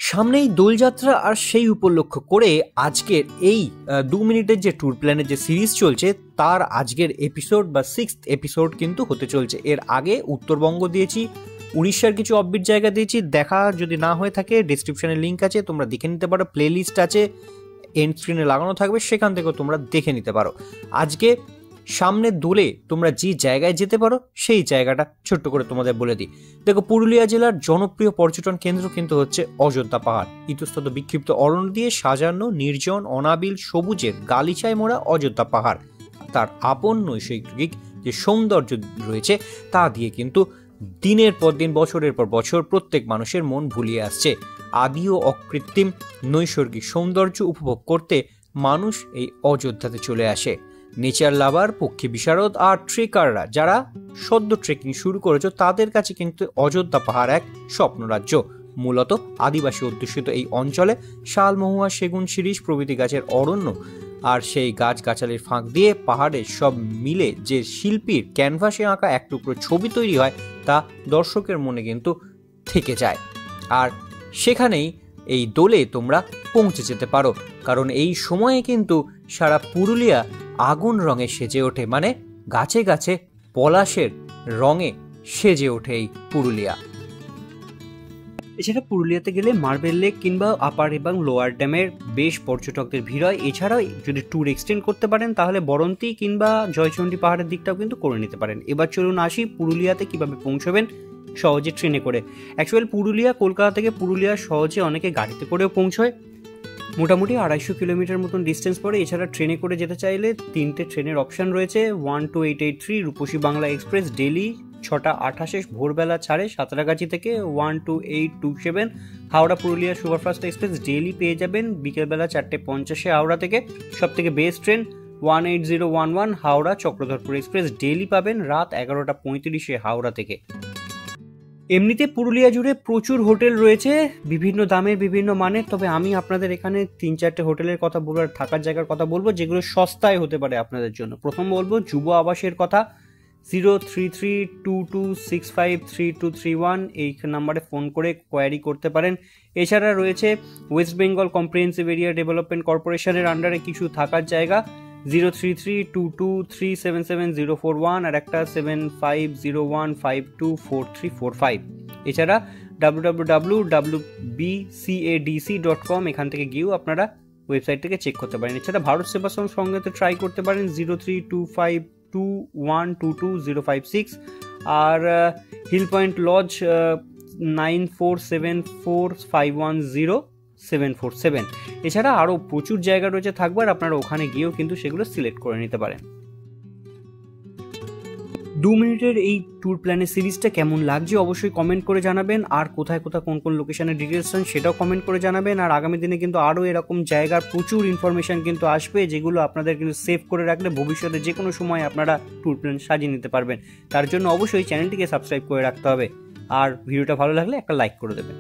সামনেই দোলযাত্রা, আর সেই উপলক্ষ করে আজকের এই 2 মিনিটের যে ট্যুর প্ল্যানের যে সিরিজ চলছে তার আজকের এপিসোড বা 6th এপিসোড কিন্তু হতে চলছে। এর আগে উত্তরবঙ্গ দিয়েছি, উড়িষ্যার কিছু অফবিট জায়গা দিয়েছি। দেখা যদি না হয়ে থাকে ডেসক্রিপশনে লিঙ্ক আছে, তোমরা দেখে নিতে পারো। প্লে লিস্ট আছে, এন্ড স্ক্রিনে লাগানো থাকবে, সেখান থেকেও তোমরা দেখে নিতে পারো। আজকে সামনে দোলে তোমরা যে জায়গায় যেতে পারো সেই জায়গাটা ছোট্ট করে তোমাদের বলে দিই। দেখো, পুরুলিয়া জেলার জনপ্রিয় পর্যটন কেন্দ্র কিন্তু হচ্ছে অযোধ্যা পাহাড়। ইতস্তত বিক্ষিপ্ত অরণ্য দিয়ে সাজানো নির্জন অনাবিল সবুজের গালিচায় মোড়া অযোধ্যা পাহাড় তার আপন নৈসর্গিক যে সৌন্দর্য রয়েছে তা দিয়ে কিন্তু দিনের পর দিন বছরের পর বছর প্রত্যেক মানুষের মন ভুলিয়ে আসছে। আদি ও অকৃত্রিম নৈসর্গিক সৌন্দর্য উপভোগ করতে মানুষ এই অযোধ্যাতে চলে আসে। নেচার লাভার, পক্ষী বিশারদ আর ট্রেকাররা যারা সদ্য ট্রেকিং শুরু করেছে তাদের কাছে কিন্তু অযোধ্যা পাহাড় এক স্বপ্নরাজ্য। মূলত আদিবাসী অধ্যুষিত এই অঞ্চলে শাল, মহুয়া, সেগুন, শিরীষ প্রভৃতি গাছের অরণ্য, আর সেই গাছগাছালির ফাঁক দিয়ে পাহাড়ের সব মিলে যে শিল্পীর ক্যানভাসে আঁকা এক টুকরো ছবি তৈরি হয় তা দর্শকের মনে কিন্তু থেকে যায়। আর সেখানেই এই দোলে তোমরা পৌঁছে যেতে পারো, কারণ এই সময়ে কিন্তু সারা পুরুলিয়া আগুন রঙে সেজে ওঠে, মানে গাছে গাছে পলাশের রঙে সেজে ওঠে এই পুরুলিয়া। এছাড়া পুরুলিয়াতে গেলে মার্বেল লেক কিংবা আপার এবং লোয়ার ড্যামের বেশ পর্যটকদের ভিড় হয়। এছাড়াও যদি ট্যুর এক্সটেন্ড করতে পারেন তাহলে বরন্তি কিংবা জয়চণ্ডী পাহাড়ের দিকটাও কিন্তু করে নিতে পারেন। এবার চলুন আসি পুরুলিয়াতে কিভাবে পৌঁছবেন সহজে ট্রেনে করে। অ্যাকচুয়ালি পুরুলিয়া, কলকাতা থেকে পুরুলিয়া সহজে অনেকে গাড়িতে করেও পৌঁছয়, মোটামুটি 250 কিলোমিটার মতন ডিস্টেন্স পড়ে। এছাড়া ট্রেনে করে যেতে চাইলে 3টে ট্রেনের অপশান রয়েছে। 12883 রূপসী বাংলা এক্সপ্রেস ডেলি 6:28 ভোরবেলা ছাড়ে সাঁতরাগাছি থেকে। 12827 Howrah Purulia superfast express daily পেয়ে যাবেন বিকেলবেলা 4:50 হাওড়া থেকে। সব থেকে best train 18011 Howrah Chakradharpur express daily পাবেন রাত 11:35 হাওড়া থেকে। এমনিতে পুরুলিয়া জুড়ে প্রচুর হোটেল রয়েছে, বিভিন্ন দামের বিভিন্ন মানের। তবে আমি আপনাদের এখানে 3-4টে হোটেলের কথা বলবো আর থাকার জায়গার কথা বলবো যেগুলো সস্তায় হতে পারে আপনাদের জন্য। প্রথম বলবো যুব আবাসের কথা। 033226532331 এই নাম্বারে ফোন করে কোয়ারি করতে পারেন। এছাড়া রয়েছে West Bengal comprehensive area development কর্পোরেশনের আন্ডারে কিছু থাকার জায়গা। 0332277041 আর একটা 7501524345। এছাড়া www.wbcadc.com এখান থেকে গিয়েও আপনারা ওয়েবসাইট থেকে চেক করতে পারেন। এছাড়া ভারত সেবাশ্রম সঙ্গে তো ট্রাই করতে পারেন 032521220056 আর হিল পয়েন্ট লজ 9474510747। এছাড়া আরও প্রচুর জায়গা রয়েছে থাকবার, আপনারা ওখানে গিয়েও কিন্তু সেগুলো সিলেক্ট করে নিতে পারেন। 2 মিনিটের এই ট্যুর প্ল্যানের সিরিজটা কেমন লাগছে অবশ্যই কমেন্ট করে জানাবেন, আর কোথায় কোথায় কোন কোন লোকেশনের ডিটেলস চান সেটাও কমেন্ট করে জানাবেন। আর আগামী দিনে কিন্তু আরও এরকম জায়গার প্রচুর ইনফরমেশন কিন্তু আসবে যেগুলো আপনাদের কিন্তু সেভ করে রাখলে ভবিষ্যতে যে কোনো সময় আপনারা ট্যুর প্ল্যান সাজিয়ে নিতে পারবেন। তার জন্য অবশ্যই চ্যানেলটিকে সাবস্ক্রাইব করে রাখতে হবে, আর ভিডিওটা ভালো লাগলে একটা লাইক করে দেবেন।